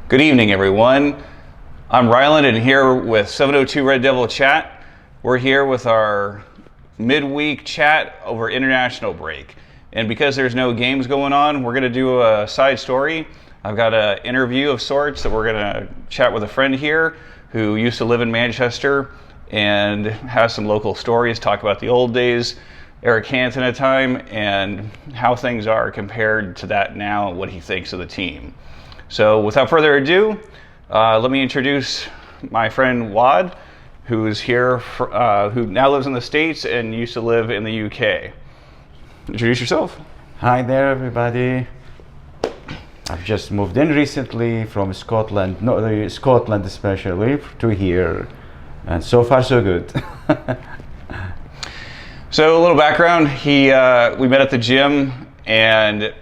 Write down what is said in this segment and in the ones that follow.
Good evening, everyone. I'm Ryland, and here with 702 Red Devil Chat. We're here with our midweek chat over international break. And because there's no games going on, we're going to do a side story. I've got an interview of sorts that we're going to chat with a friend here who used to live in Manchester and has some local stories, talk about the old days, Eric Cantona time, and how things are compared to that now and what he thinks of the team. So without further ado, let me introduce my friend Waad, who's here, who now lives in the States and used to live in the UK. Introduce yourself. Hi there, everybody. I've just moved in recently from Scotland, Scotland especially, to here, and so far so good. So a little background, we met at the gym and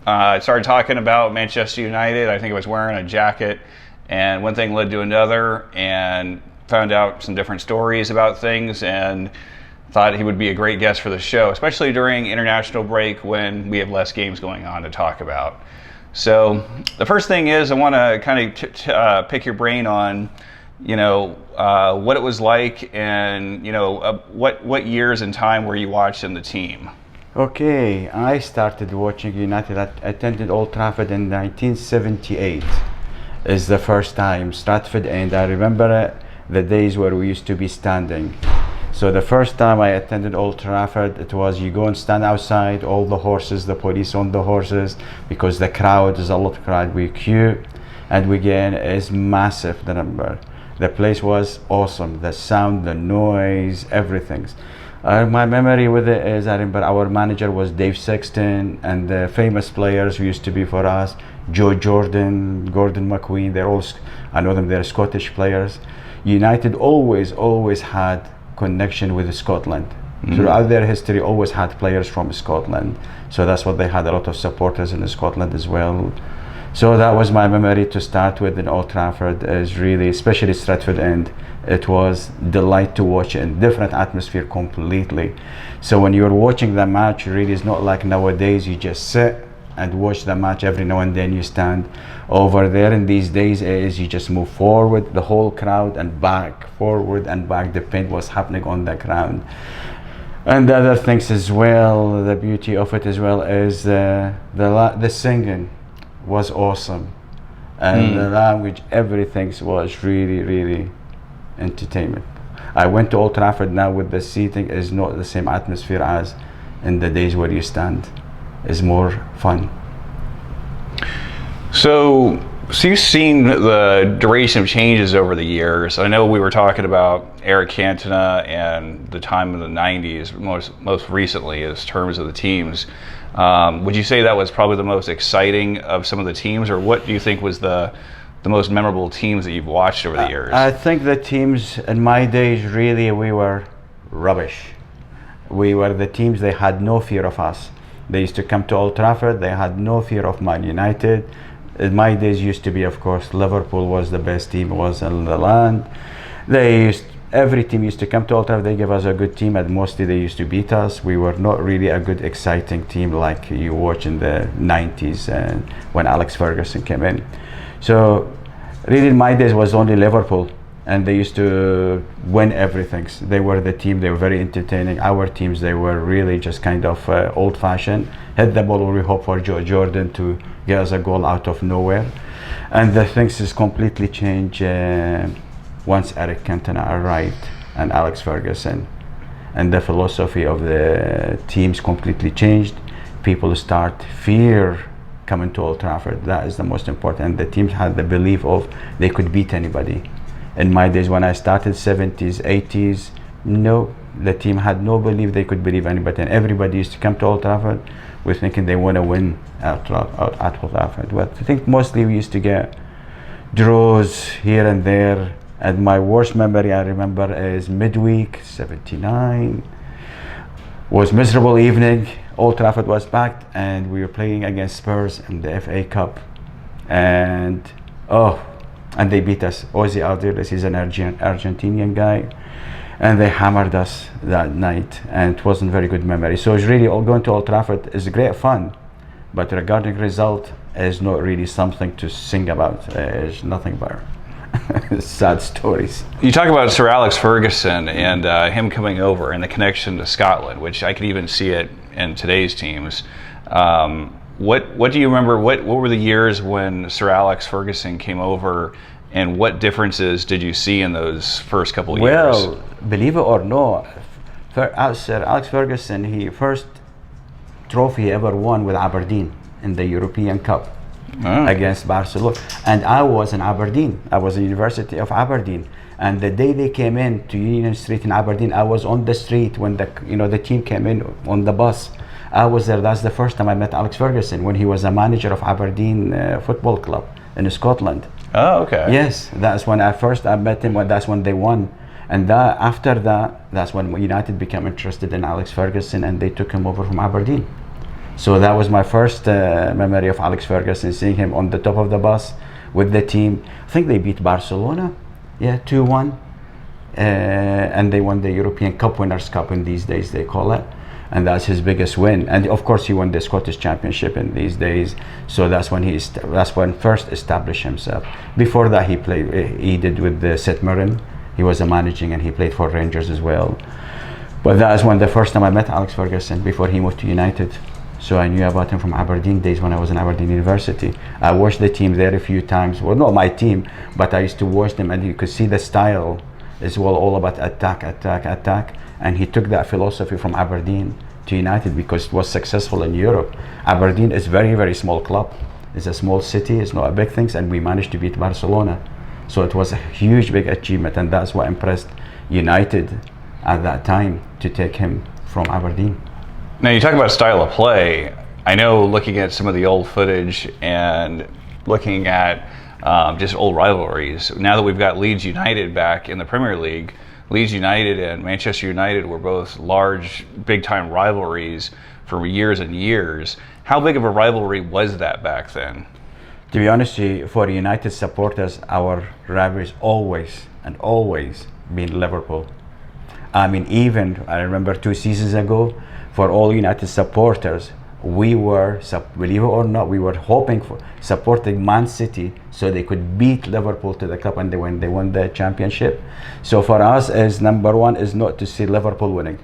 started talking about Manchester United. I think I was wearing a jacket, and one thing led to another, and found out some different stories about things, and thought he would be a great guest for the show, especially during international break when we have less games going on to talk about. So the first thing is I want to kind of pick your brain on, what it was like, and what years and time were you watching the team? Okay, I started watching United. I attended Old Trafford in 1978. Is the first time, Stratford End. I remember the days where we used to be standing. So the first time I attended Old Trafford, it was you go and stand outside, all the horses, the police on the horses, because the crowd is a lot of crowd. We queue, and we get is massive, the number. The place was awesome, the sound, the noise, everything. My memory with it is I remember our manager was Dave Sexton, and the famous players who used to be for us, Joe Jordan, Gordon McQueen, I know them, they're Scottish players. United always had connection with Scotland. Mm-hmm. Throughout their history, always had players from Scotland. So that's what they had, a lot of supporters in Scotland as well. So that was my memory to start with in Old Trafford, is really, especially Stratford End. It was delight to watch it, in different atmosphere completely. So when you're watching the match, really is not like nowadays, you just sit and watch the match. Every now and then you stand. Over there in these days is you just move forward, the whole crowd, and back, forward and back, depend what's happening on the ground. And the other things as well, the beauty of it as well is the singing was awesome, and the language, everything was really entertainment. I went to Old Trafford now with the seating is not the same atmosphere as in the days where you stand. It's more fun. So you've seen the duration of changes over the years. I know we were talking about Eric Cantona and the time of the 90s most recently as terms of the teams. Would you say that was probably the most exciting of some of the teams, or what do you think was the most memorable teams that you've watched over the years? I think the teams in my days, really, we were rubbish. We were the teams, they had no fear of us. They used to come to Old Trafford, they had no fear of Man United. In my days used to be, of course, Liverpool was the best team, was in the land. Every team used to come to Old Trafford, they gave us a good team, and mostly they used to beat us. We were not really a good, exciting team like you watch in the 90s when Alex Ferguson came in. So really in my days was only Liverpool, and they used to win everything. They were the team, they were very entertaining. Our teams, they were really just kind of old-fashioned. Hit the ball, we hope for Joe Jordan to get us a goal out of nowhere. And the things has completely changed once Eric Cantona arrived and Alex Ferguson. And the philosophy of the teams completely changed. People start fear coming to Old Trafford. That is the most important. And the teams had the belief of they could beat anybody. In my days when I started, 70s, 80s, no, the team had no belief they could believe anybody. And everybody used to come to Old Trafford with thinking they want to win at Old Trafford. But I think mostly we used to get draws here and there. And my worst memory I remember is midweek, 79. Was miserable evening. Old Trafford was packed, and we were playing against Spurs in the FA Cup. And they beat us. Ozzy Alvarez, he's an Argentinian guy. And they hammered us that night, and it wasn't very good memory. So it's really, going to Old Trafford is great fun. But regarding result, is not really something to sing about. It's nothing but sad stories. You talk about Sir Alex Ferguson and him coming over and the connection to Scotland, which I could even see it in today's teams. What do you remember? What were the years when Sir Alex Ferguson came over, and what differences did you see in those first couple of years? Well, believe it or not, Sir Alex Ferguson, he first trophy he ever won with Aberdeen in the European Cup against Barcelona. And I was in Aberdeen. I was in University of Aberdeen. And the day they came in to Union Street in Aberdeen, I was on the street when the team came in on the bus. I was there. That's the first time I met Alex Ferguson, when he was a manager of Aberdeen Football Club in Scotland. Oh, okay. Yes, that's when I met him. That's when they won. And after that, that's when United became interested in Alex Ferguson, and they took him over from Aberdeen. So that was my first memory of Alex Ferguson, seeing him on the top of the bus with the team. I think they beat Barcelona, 2-1. And they won the European Cup Winners' Cup in these days, they call it. And that's his biggest win. And of course, he won the Scottish Championship in these days. So that's when first established himself. Before that, he did with the St Mirren. He was a managing, and he played for Rangers as well. But that is when the first time I met Alex Ferguson, before he moved to United. So I knew about him from Aberdeen days when I was in Aberdeen University. I watched the team there a few times. Well, not my team, but I used to watch them, and you could see the style is all about attack. And he took that philosophy from Aberdeen to United because it was successful in Europe. Aberdeen is very, very small club. It's a small city, it's not a big thing, and we managed to beat Barcelona. So it was a huge, big achievement, and that's what impressed United at that time, to take him from Aberdeen. Now, you talk about style of play. I know, looking at some of the old footage and looking at just old rivalries, now that we've got Leeds United back in the Premier League, Leeds United and Manchester United were both large, big-time rivalries for years and years. How big of a rivalry was that back then? To be honest with you, for United supporters, our rivalry always been Liverpool. I mean, even I remember 2 seasons ago, for all United supporters, we were, believe it or not, we were hoping for supporting Man City so they could beat Liverpool to the cup, and they won the championship. So for us, as number one is not to see Liverpool winning.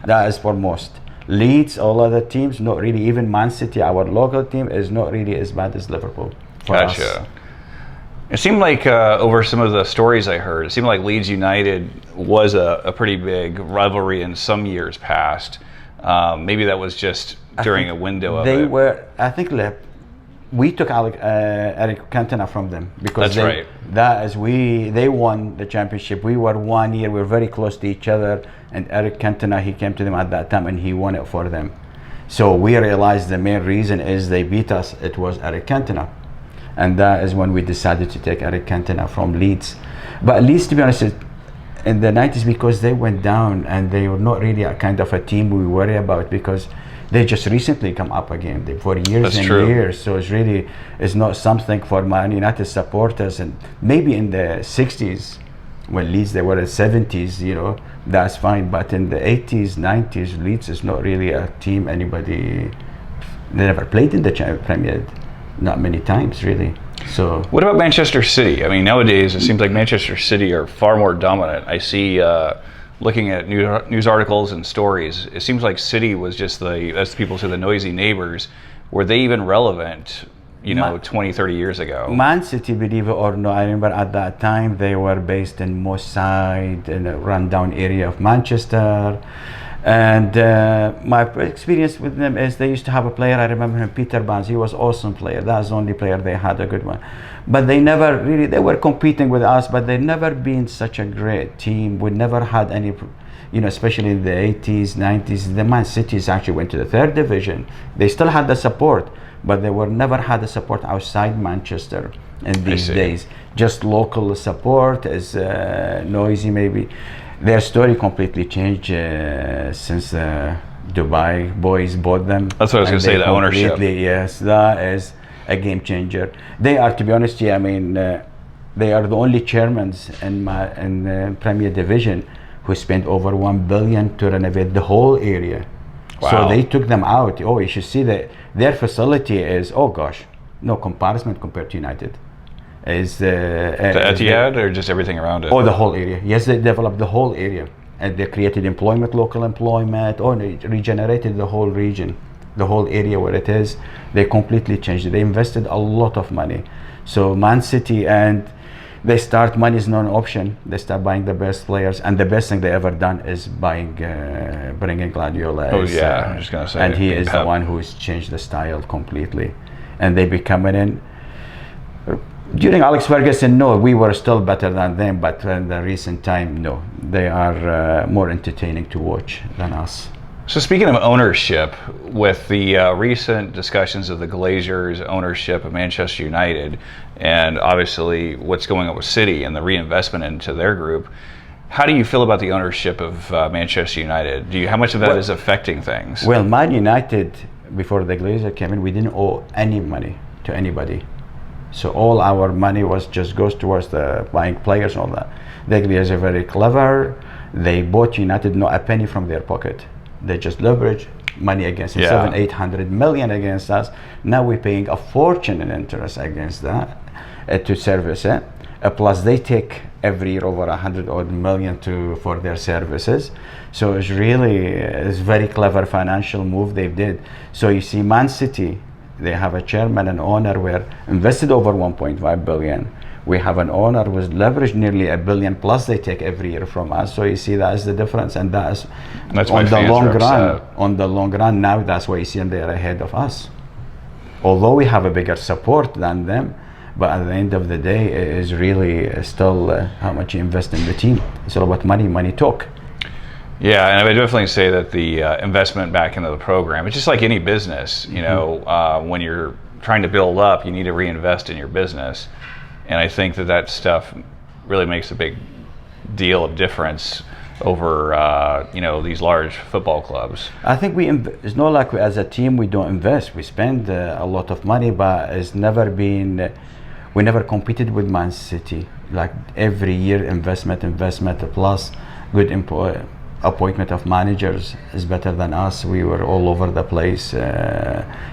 That is for most. Leeds, all other teams, not really. Even Man City, our local team, is not really as bad as Liverpool. Gotcha. It seemed like over some of the stories I heard, it seemed like Leeds United was a pretty big rivalry in some years past. Maybe that was just during a window of it. I think we took Eric Cantona from them because right. They won the championship. We were 1 year, we were very close to each other, and Eric Cantona, he came to them at that time and he won it for them. So we realized the main reason is they beat us, it was Eric Cantona. And that is when we decided to take Eric Cantona from Leeds. But Leeds, to be honest, in the 90s, because they went down and they were not really a kind of a team we worry about, because they just recently come up again for years years. So it's not something for Man United supporters. And maybe in the 60s, when Leeds, they were in the 70s, that's fine. But in the 80s, 90s, Leeds is not really a team they never played in the Premier, not many times really. So what about Manchester City? I mean, nowadays it seems like Manchester City are far more dominant. I see, looking at news articles and stories, it seems like City was just as people say, the noisy neighbors. Were they even relevant, 20, 30 years ago? Man City, believe it or not, I remember at that time they were based in Moss Side, in a rundown area of Manchester. And my experience with them is they used to have a player, I remember him, Peter Barnes. He was an awesome player. That's the only player they had, a good one. But they were competing with us, but they've never been such a great team. We never had any, especially in the 80s, 90s. The Man Cities actually went to the 3rd division. They still had the support, but they never had the support outside Manchester in these days. Just local support is noisy maybe. Their story completely changed since Dubai boys bought them. That's what I was going to say, the ownership. Yes, that is a game changer. They are, to be honest, they are the only chairmen in the Premier Division who spent over $1 billion to renovate the whole area. So Wow. they took them out. Oh, you should see that their facility is, oh gosh, no comparison compared to United. Is The Etihad or just everything around it? Oh, the whole area. Yes, they developed the whole area, and they created employment, local employment. Oh, they regenerated the whole region, the whole area where it is. They completely changed it. They invested a lot of money. So Man City, and they start, money is not an option. They start buying the best players, and the best thing they ever done is bringing Guardiola. Oh yeah, I'm just gonna say. And he is Pep. the one who's changed the style completely, and they becoming in. During Alex Ferguson, no, we were still better than them, but in the recent time, no, they are more entertaining to watch than us. So speaking of ownership, with the recent discussions of the Glazers' ownership of Manchester United, and obviously what's going on with City and the reinvestment into their group, how do you feel about the ownership of Manchester United? How much of that is affecting things? Well, Man United, before the Glazer came in, we didn't owe any money to anybody. So all our money goes towards the buying players and all that. The Glazers are very clever. They bought United not a penny from their pocket. They just leverage money against it, 700-800 million against us. Now we're paying a fortune in interest against that to service it. Plus they take every year over 100 odd million for their services. So it's very clever financial move they did. So you see, Man City, they have a chairman and owner where invested over 1.5 billion. We have an owner who was leveraged nearly $1 billion plus they take every year from us. So you see, that is the difference, and that's on the long run. On the long run, now that's why you see them, they are ahead of us. Although we have a bigger support than them, but at the end of the day, it is really still how much you invest in the team. It's all about money. Money talk. Yeah, and I would definitely say that the investment back into the program, it's just like any business, you know, when you're trying to build up, you need to reinvest in your business. And I think that stuff really makes a big deal of difference over, these large football clubs. I think it's not like as a team we don't invest. We spend a lot of money, but it's never been, we never competed with Man City. Like every year, investment plus good appointment of managers is better than us. We were all over the place,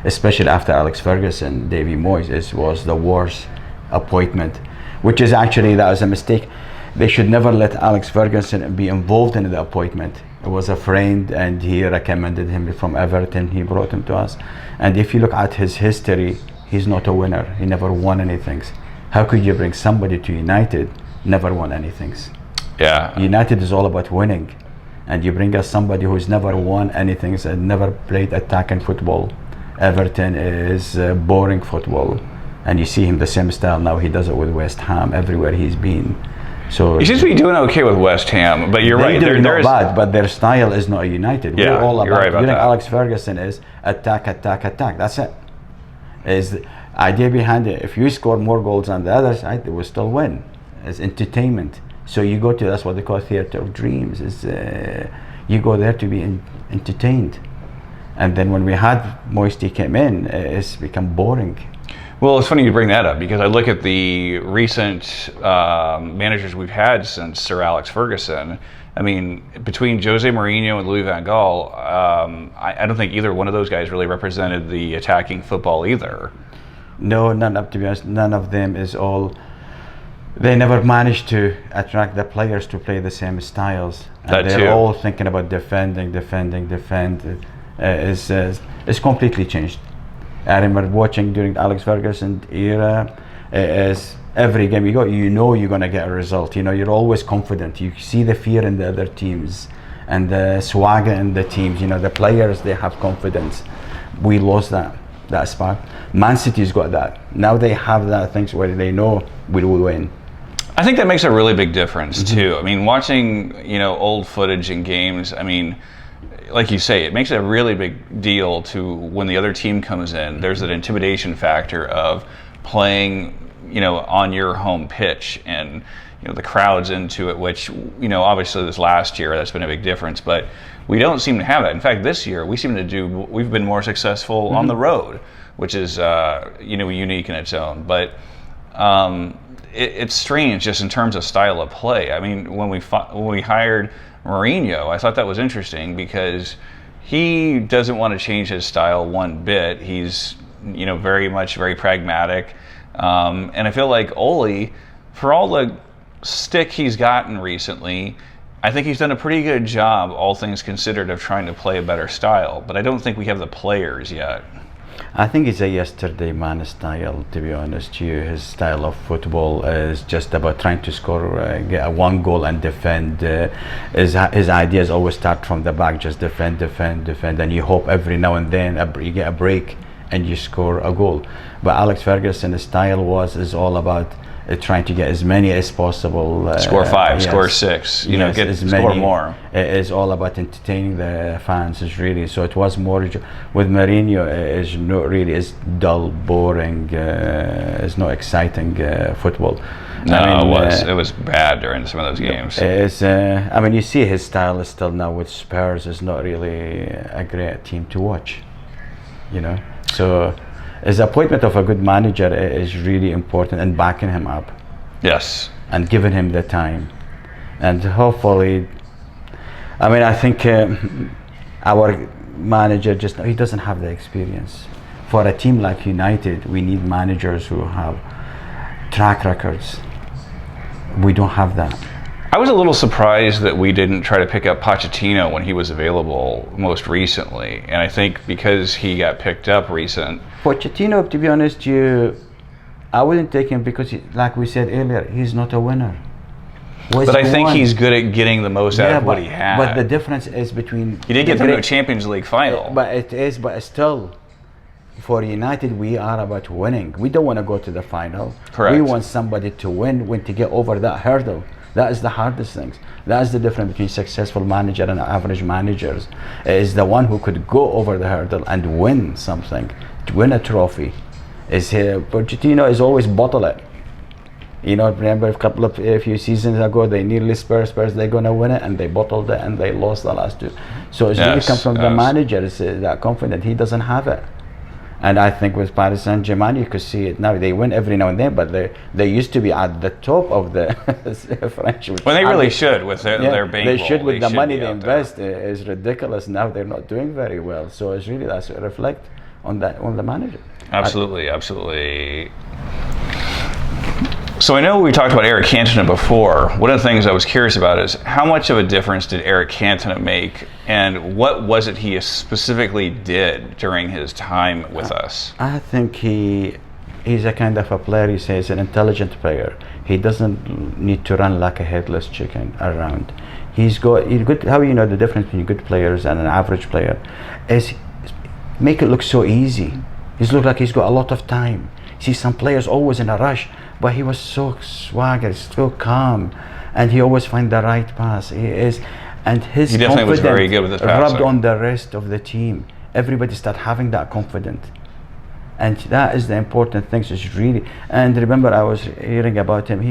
especially after Alex Ferguson. Davy Moyes was the worst appointment, which is actually, that was a mistake. They should never let Alex Ferguson be involved in the appointment. It was a friend, and he recommended him from Everton. He brought him to us, and if you look at his history, he's not a winner. He never won anything. How could you bring somebody to United never won anything? Yeah, United is all about winning, and you bring us somebody who's never won anything and never played attacking football. Everton is boring football, and you see him the same style now. He does it with West Ham everywhere he's been. So he seems to be doing okay with West Ham, but you're right. They're not bad, but their style is not United. Yeah, we're all you're right about that. Alex Ferguson is attack. That's it. Is the idea behind it. If you score more goals on the other side, they will still win. It's entertainment. So you go to, that's what they call theater of dreams. Is you go there to be entertained, and then when we had Moisty came in, it's become boring. Well, it's funny you bring that up, because I look at the recent managers we've had since Sir Alex Ferguson. I mean, between Jose Mourinho and Louis van Gaal, I don't think either one of those guys really represented the attacking football either. No, to be honest, none of them is all. They never managed to attract the players to play the same styles. And they're all thinking about defend. It's completely changed. I remember watching during Alex Ferguson era, is every game you go, you know you're going to get a result. You know, you're always confident. You see the fear in the other teams and the swagger in the teams. You know, the players, they have confidence. We lost that spark. Man City's got that. Now they have that things where they know we will win. I think that makes a really big difference too. I mean, watching, old footage in games, I mean, like you say, it makes a really big deal to when the other team comes in. There's that intimidation factor of playing, on your home pitch, and the crowd's into it, which obviously this last year that's been a big difference, but we don't seem to have that. In fact, this year we've been more successful on the road, which is unique in its own. But it's strange just in terms of style of play. I mean, when we hired Mourinho, I thought that was interesting because he doesn't want to change his style one bit. He's, very pragmatic. And I feel like Ole, for all the stick he's gotten recently, I think he's done a pretty good job, all things considered, of trying to play a better style. But I don't think we have the players yet. I think it's a yesterday man style, to be honest to you. His style of football is just about trying to score, get a one goal and defend. His ideas always start from the back, just defend, and you hope every now and then you get a break and you score a goal. But Alex Ferguson's style is all about trying to get as many as possible. Score 5, yes. Score 6, Yes, score more. It is all about entertaining the fans, is really. So it was more, with Mourinho, is not really, it's dull, boring, it's not exciting football. No, it was bad during some of those games. It's, you see his style is still now with Spurs is not really a great team to watch, So his appointment of a good manager is really important, and backing him up. Yes. And giving him the time. And hopefully, I think our manager he doesn't have the experience. For a team like United, we need managers who have track records. We don't have that. I was a little surprised that we didn't try to pick up Pochettino when he was available most recently, and I think because he got picked up Pochettino, to be honest, I wouldn't take him because, like we said earlier, he's not a winner. But I think he's good at getting the most out of what he had. But the difference is between... He did get them to a Champions League final. But still, for United, we are about winning. We don't want to go to the final. Correct. We want somebody to win to get over that hurdle. That is the hardest thing. That is the difference between successful manager and average managers. Is the one who could go over the hurdle and win something, to win a trophy. Pochettino is always bottle it. Remember a few seasons ago, they nearly Spurs, they're going to win it, and they bottled it, and they lost the last two. So it's really come from the manager, that confident. He doesn't have it. And I think with Paris Saint-Germain, you could see it now. They win every now and then, but they used to be at the top of the French. Well, they really should with their bankroll. They should with the money they invest. Is ridiculous. Now they're not doing very well. So it's really that's reflect on the manager. Absolutely. So I know we talked about Eric Cantona before. One of the things I was curious about is how much of a difference did Eric Cantona make, and what was it he specifically did during his time with us? I think he's a kind of a player. He's an intelligent player. He doesn't need to run like a headless chicken around. He's good. How the difference between good players and an average player is make it look so easy. He looks like he's got a lot of time. See some players always in a rush, but he was so swagger, so calm, and he always find the right pass. He definitely was very good with his passing. Rubbed on the rest of the team. Everybody start having that confidence, and that is the important thing. Is really. And remember, I was hearing about him.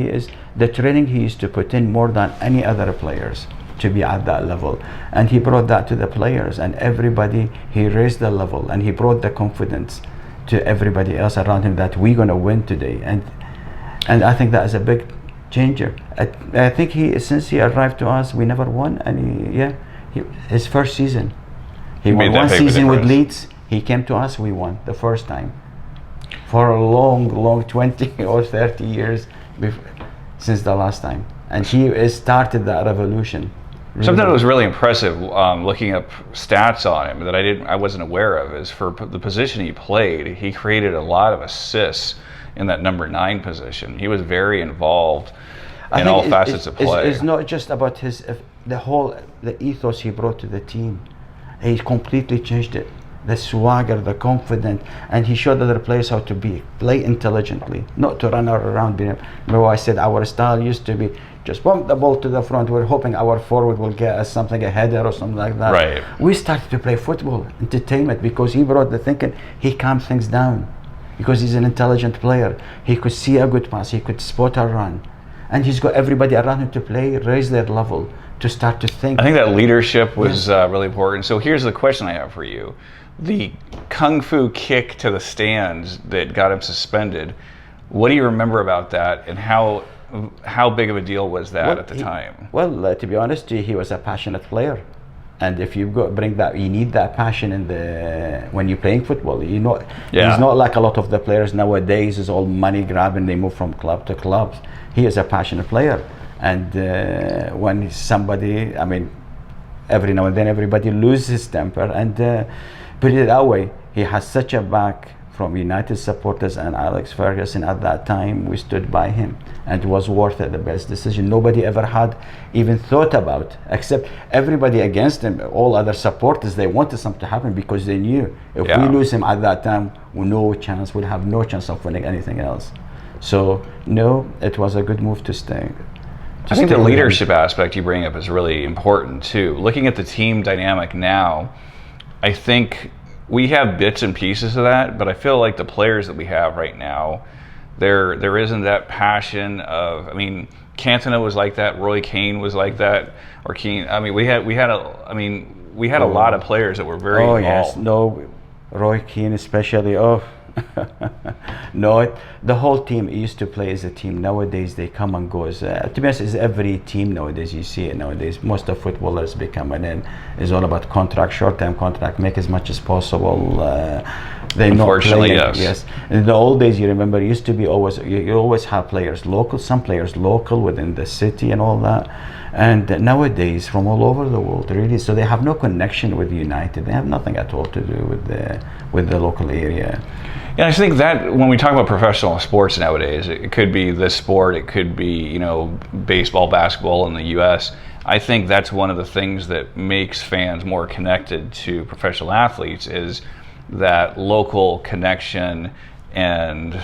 The training he used to put in more than any other players to be at that level, and he brought that to the players and everybody. He raised the level and he brought the confidence to everybody else around him that we're going to win today, and I think that is a big changer. I think since he arrived to us, we never won, and his first season, he won one season with Leeds. He came to us, we won the first time for a long 20 or 30 years since the last time, and he started that revolution. Something that was really impressive, looking up stats on him that I wasn't aware of, is for the position he played, he created a lot of assists in that number 9 position. He was very involved in all facets of play. It's not just about the ethos he brought to the team. He completely changed it. The swagger, the confidence, and he showed other players how to play intelligently, not to run around. Remember, I said our style used to be just bump the ball to the front. We're hoping our forward will get us something, a header or something like that. Right. We started to play football, entertainment, because he brought the thinking. He calmed things down, because he's an intelligent player. He could see a good pass. He could spot a run, and he's got everybody around him to raise their level, to start to think. I think that leadership was really important. So here's the question I have for you. The kung fu kick to the stands that got him suspended, what do you remember about that, and how big of a deal was that at the time? Well, to be honest, he was a passionate player. And if you bring that, you need that passion in the when you're playing football. You know, Yeah. he's not like a lot of the players nowadays. Is all money grabbing. They move from club to club. He is a passionate player, and when somebody, I mean, every now and then everybody loses his temper. And put it that way, he has such a back from United supporters and Alex Ferguson. At that time, we stood by him, and it was worth it. The best decision nobody ever had even thought about, except everybody against him. All other supporters, they wanted something to happen because they knew if we lose him at that time, we'll have no chance of winning anything else. So no, it was a good move to stay. I think the leadership aspect you bring up is really important too. Looking at the team dynamic now, I think we have bits and pieces of that, but I feel like the players that we have right now, there isn't that passion of. I mean, Cantona was like that. Roy Keane was like that. Or Keane. I mean, we had a lot of players that were very involved. Yes, no, Roy Keane especially. Oh. No, the whole team used to play as a team. Nowadays they come and go. To be honest, it's every team nowadays. You see it nowadays. Most of footballers becoming in is all about contract, short-term contract, make as much as possible. They Unfortunately, yes. In the old days, you remember, used to be you always have players local, some players local within the city and all that. And nowadays, from all over the world, really, so they have no connection with United. They have nothing at all to do with the local area. Yeah, I think that when we talk about professional sports nowadays, it could be this sport, it could be, baseball, basketball in the U.S. I think that's one of the things that makes fans more connected to professional athletes is that local connection and,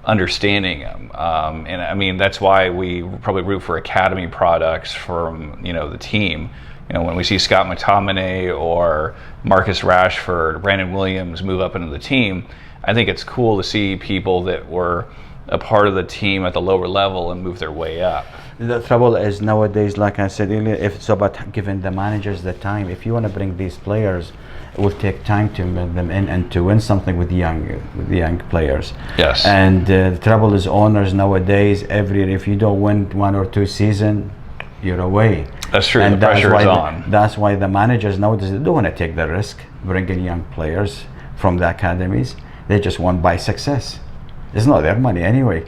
understanding them. And I mean, that's why we probably root for academy products from, the team. When we see Scott McTominay or Marcus Rashford, Brandon Williams move up into the team, I think it's cool to see people that were a part of the team at the lower level and move their way up. The trouble is nowadays, like I said earlier, if it's about giving the managers the time. If you want to bring these players, it will take time to bring them in and to win something with the young players. Yes. And the trouble is, owners nowadays, if you don't win 1 or 2 seasons, you're away. That's true. And the pressure is on. That's why the managers nowadays, they don't want to take the risk bringing young players from the academies. They just want by success. It's not their money anyway.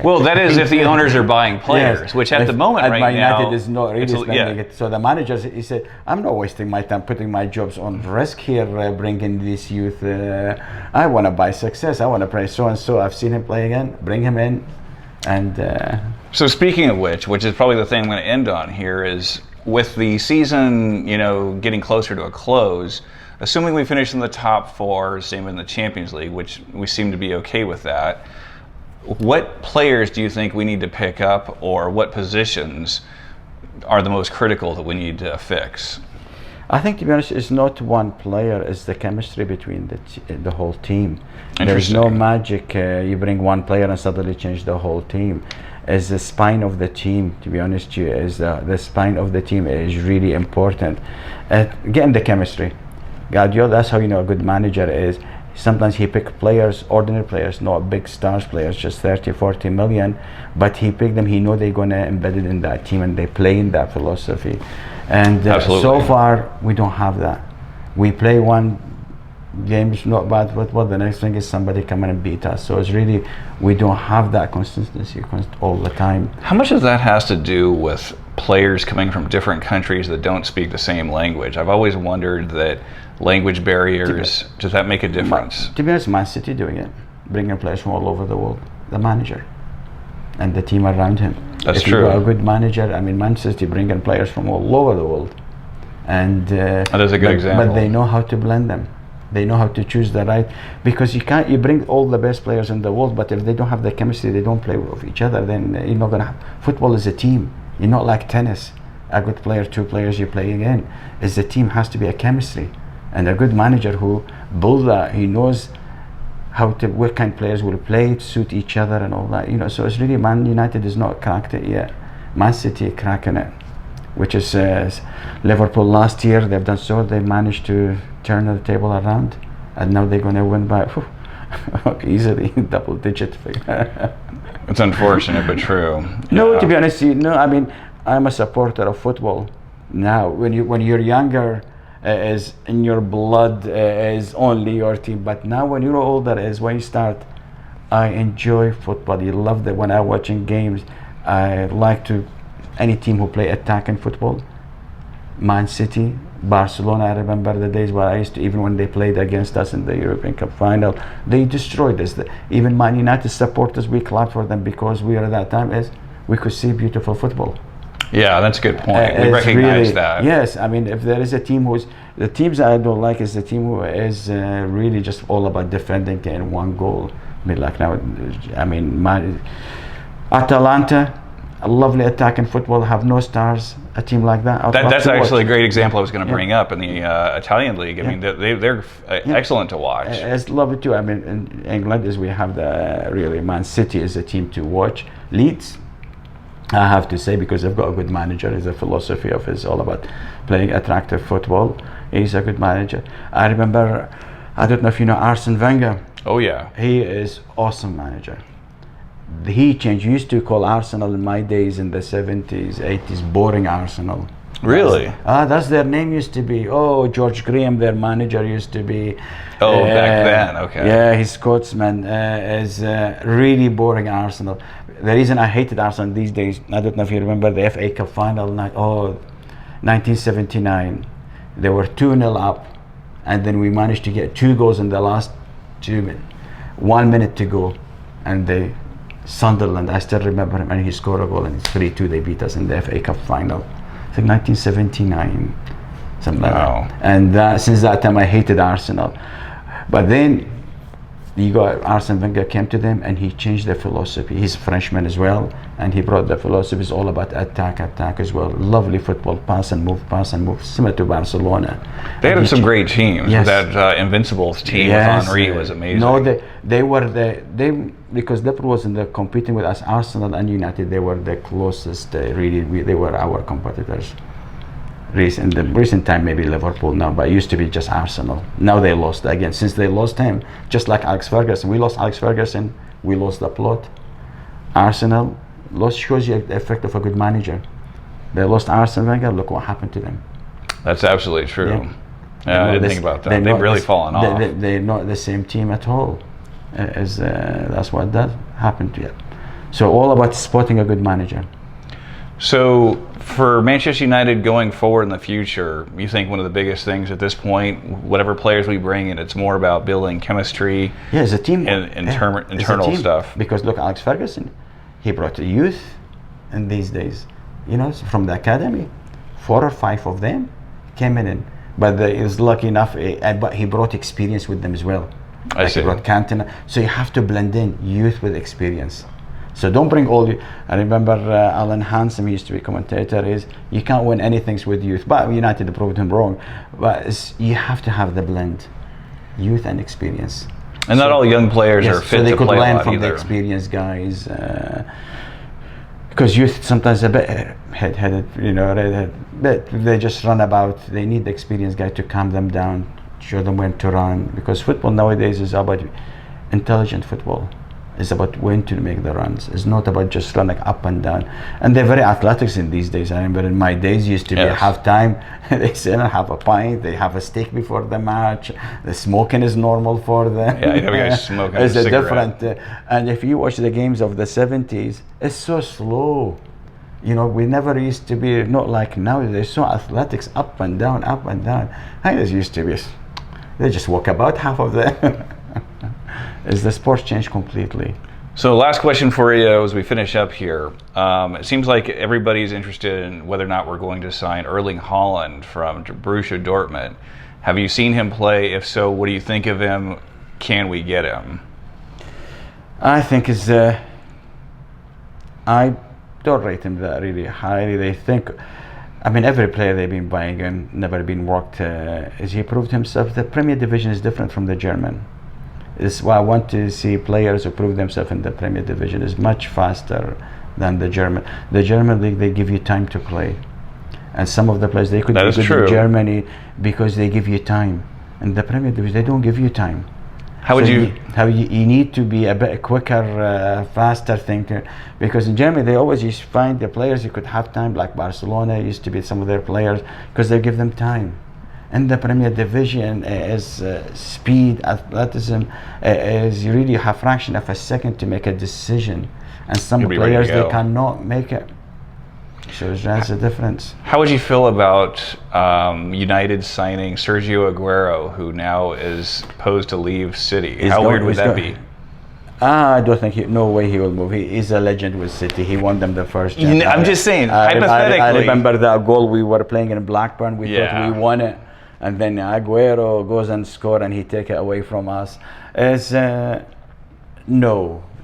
Well, that is if the owners are buying players, yes. which at the moment right now, United is not really spending it. So the managers, he said, I'm not wasting my time putting my jobs on risk here, bringing this youth. I want to buy success. I want to play so and so. I've seen him play again. Bring him in, and. So speaking of which is probably the thing I'm going to end on here, is with the season, getting closer to a close, assuming we finish in the top 4, same in the Champions League, which we seem to be okay with that, what players do you think we need to pick up, or what positions are the most critical that we need to fix? I think, to be honest, it's not one player, it's the chemistry between the whole team. There's no magic, you bring one player and suddenly change the whole team. Is the spine of the team, to be honest with you, is the spine of the team is really important. Getting the chemistry. Guardiola, that's how you know a good manager is. Sometimes he pick players, ordinary players, not big stars players, just 30, 40 million, but he pick them, he know they're going to embed it in that team and they play in that philosophy. And so far, we don't have that. We play one game, is not bad, but what the next thing is somebody coming and beat us. So it's really, we don't have that consistency all the time. How much of that has to do with players coming from different countries that don't speak the same language? I've always wondered that language barriers, does that make a difference? To be honest, Man City doing it, bringing players from all over the world, the manager and the team around him. That's if true. If you got a good manager, I mean, Man City bringing players from all over the world. And that is a good example. But they know how to blend them. They know how to choose the right, because you bring all the best players in the world, but if they don't have the chemistry, they don't play with each other, then you're not gonna football is a team. You're not like tennis, a good player, 2 players you play again. It's a team, has to be a chemistry, and a good manager who build that, he knows what kind of players will play to suit each other and all that. So it's really, Man United is not cracked it yet. Man City cracking it, which is Liverpool last year. They've done so. They managed to turn the table around, and now they're going to win by easily double-digit figure. It's unfortunate, but true. No, to be honest, I mean, I'm a supporter of football. Now, when you're younger, is in your blood, is only your team. But now, when you're older, is when you start. I enjoy football. You love that when I'm watching games. I like to any team who play attacking football. Man City, Barcelona. I remember the days where I used to, even when they played against us in the European Cup final, they destroyed us. Even Man United supporters, we clapped for them because we are at that time as we could see beautiful football. Yeah, that's a good point. We recognize really, that. Yes, I mean, if there is a team who's the teams I don't like is the team who is really just all about defending and one goal. I mean, like now, I mean, Atalanta, a lovely attacking football, have no stars. A team like that. That's actually a great example I was going to bring up in the Italian league. I mean, they're excellent to watch. It's lovely too. I mean, in England, is we have the really Man City is a team to watch. Leeds, I have to say, because they've got a good manager. His philosophy of is all about playing attractive football. He's a good manager. I remember, I don't know if you know Arsene Wenger. Oh yeah, he is awesome manager. He changed. Used to call Arsenal in my days in the 70s, 80s, boring Arsenal. Really? That's their name used to be. Oh, George Graham, their manager used to be. Oh, back then, okay. Yeah, his Scotsman is really boring Arsenal. The reason I hated Arsenal these days, I don't know if you remember the FA Cup final night. 1979. They were 2-0 up, and then we managed to get 2 goals in the last 2 minutes. 1 minute to go, and Sunderland, I still remember him, and he scored a goal, and it's 3-2. They beat us in the FA Cup final. I think 1979, something like that. And since that time, I hated Arsenal. But then Arsene Wenger came to them, and he changed their philosophy. He's a Frenchman as well, and he brought the philosophy. It's all about attack as well. Lovely football, pass and move, similar to Barcelona. They had some great teams. Yes. That Invincibles team with Henry was amazing. No, they were because Liverpool was competing with us, Arsenal and United. They were the closest. They were our competitors. In the recent time, maybe Liverpool now, but it used to be just Arsenal. Now they lost again. Since they lost him, just like Alex Ferguson, we lost Alex Ferguson, we lost the plot. Arsenal lost, shows you the effect of a good manager. They lost Arsene Wenger. Look what happened to them. That's absolutely true. Yeah, I didn't think about that. They've really fallen off. They're not the same team at all. That's what that happened to them. So all about spotting a good manager. So for Manchester United going forward in the future, you think one of the biggest things at this point, whatever players we bring in, it's more about building chemistry as a team and internal stuff? Because look, Alex Ferguson, he brought the youth in these days, from the academy. 4 or 5 of them came in. But he was lucky enough, but he brought experience with them as well. I see. He brought Cantona. So you have to blend in youth with experience. So don't bring I remember Alan Hansen, he used to be commentator, you can't win anything with youth. But United proved him wrong. But you have to have the blend, youth and experience. And not all young players are fit to play a lot either. So they could learn from the experienced guys. Because youth sometimes a bit head-headed, redhead. But they just run about. They need the experienced guy to calm them down, show them when to run. Because football nowadays is about intelligent football. It's about when to make the runs. It's not about just running up and down. And they're very athletics in these days. I remember in my days used to be half time. They sit and have a pint. They have a steak before the match. The smoking is normal for them. Yeah, you guys smoking it's a cigarette. Different. And if you watch the games of the 70s, it's so slow. We never used to be, not like now. They're so athletics, up and down, up and down. I just used to be, they just walk about, half of them. Is the sports changed completely? So last question for you as we finish up here. It seems like everybody's interested in whether or not we're going to sign Erling Haaland from Borussia Dortmund. Have you seen him play? If so, what do you think of him? Can we get him? I think I don't rate him that really highly. They think, every player they've been buying and never been worked. Has he proved himself? The Premier Division is different from the German. Is why I want to see players who prove themselves in the Premier Division is much faster than the German. The German league, they give you time to play, and some of the players they could be good in Germany because they give you time. In the Premier Division, they don't give you time. How would you? You need to be a bit quicker, faster thinker, because in Germany they always used to find the players you could have time, like Barcelona used to be some of their players, because they give them time. In the Premier Division is speed, athleticism, is you really have fraction of a second to make a decision, and some players they cannot make it. So that's the difference. How would you feel about United signing Sergio Aguero, who now is posed to leave City? How weird would that be? I don't think no way he will move. He is a legend with City. He won them the first. I'm just saying, hypothetically. I remember that goal we were playing in Blackburn. We thought we won it, and then Aguero goes and score, and he take it away from us. It's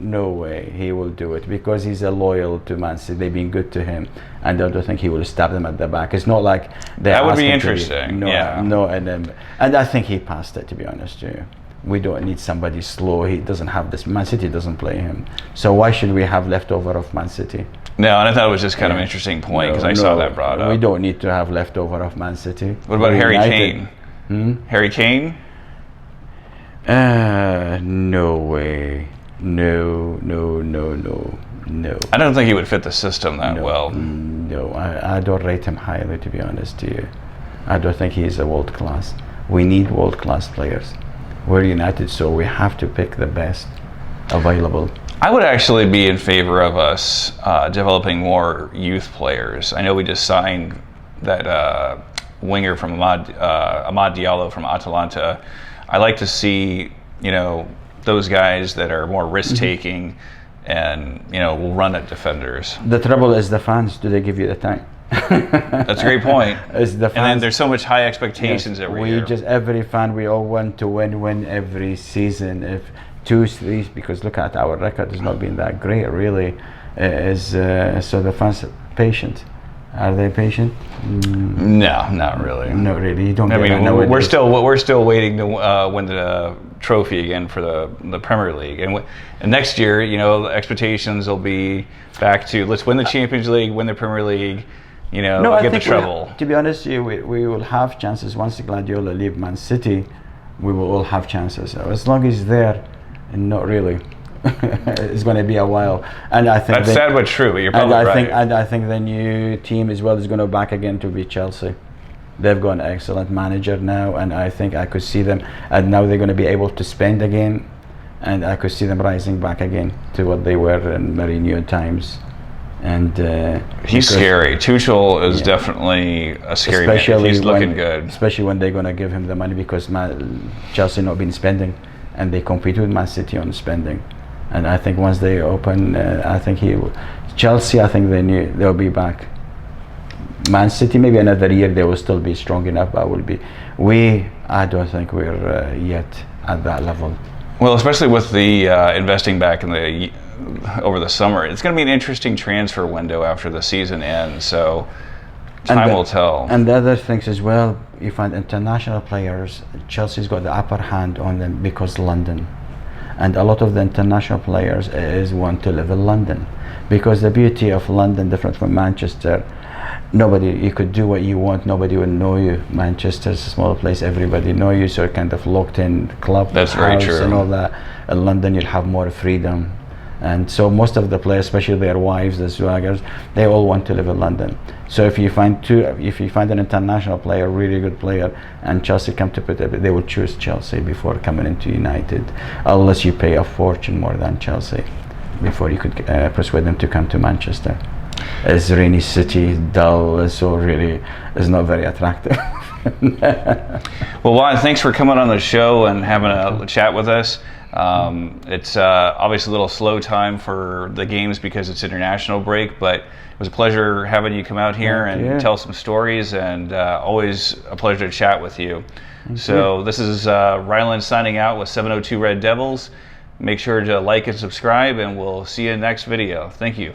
no way he will do it, because he's loyal to Man City. They've been good to him, and I don't think he will stab them at the back. It's not like that would be interesting. And I think he passed it, to be honest to you. We don't need somebody slow. He doesn't have this. Man City doesn't play him, so why should we have leftover of Man City? No, and I thought it was just kind of an interesting point, because I saw that brought up. We don't need to have leftover of Man City. What about Harry Kane? Harry Kane? No way. No. I don't think he would fit the system that well. No, I don't rate him highly, to be honest to you. I don't think he is a world class. We need world class players. We're United, so we have to pick the best available. I would actually be in favor of us developing more youth players. I know we just signed that winger from Amad Diallo from Atalanta. I like to see, those guys that are more risk-taking and, will run at defenders. The trouble is the fans. Do they give you the time? That's a great point. It's the fans. And then there's so much high expectations every year. Every fan, we all want to win every season. If 2-3, because look at our record has not been that great, really. So the fans are patient. Are they patient? No, not really. Not really. You don't. We're still waiting to win the trophy again for the Premier League, and next year, the expectations will be back to let's win the Champions League, win the Premier League, get the treble. To be honest, we will have chances once Guardiola leave Man City. We will all have chances as long as he's there, and not really. It's going to be a while, and I think that's sad but true. But you're probably right. I think the new team as well is going to back again to be Chelsea. They've got an excellent manager now, and I think I could see them. And now they're going to be able to spend again, and I could see them rising back again to what they were in Mourinho times. And he's scary. Tuchel is definitely a scary man. He's looking good, especially when they're going to give him the money, because Chelsea not been spending, and they compete with Man City on spending. And I think once they open, Chelsea, I think they'll be back. Man City, maybe another year they will still be strong enough, but I don't think we're yet at that level. Well, especially with the investing back in over the summer, it's going to be an interesting transfer window after the season ends. So time will tell. And the other things as well, you find international players. Chelsea's got the upper hand on them because London. And a lot of the international players want to live in London, because the beauty of London, different from Manchester, you could do what you want, nobody would know you. Manchester's a small place, everybody know you, so kind of locked in club. That's very true. And all that. In London you'll have more freedom, and so most of the players, especially their wives, the swaggers, they all want to live in London. So if you find an international player, really good player, and Chelsea come to put it, they will choose Chelsea before coming into United, unless you pay a fortune more than Chelsea before you could persuade them to come to Manchester. It's rainy city, dull, so really is not very attractive. Well, Waad, thanks for coming on the show and having a chat with us. It's obviously a little slow time for the games because it's international break, but it was a pleasure having you come out here and tell some stories, and always a pleasure to chat with you. This is Ryland signing out with 702 Red Devils. Make sure to like and subscribe, and we'll see you in the next video. Thank you.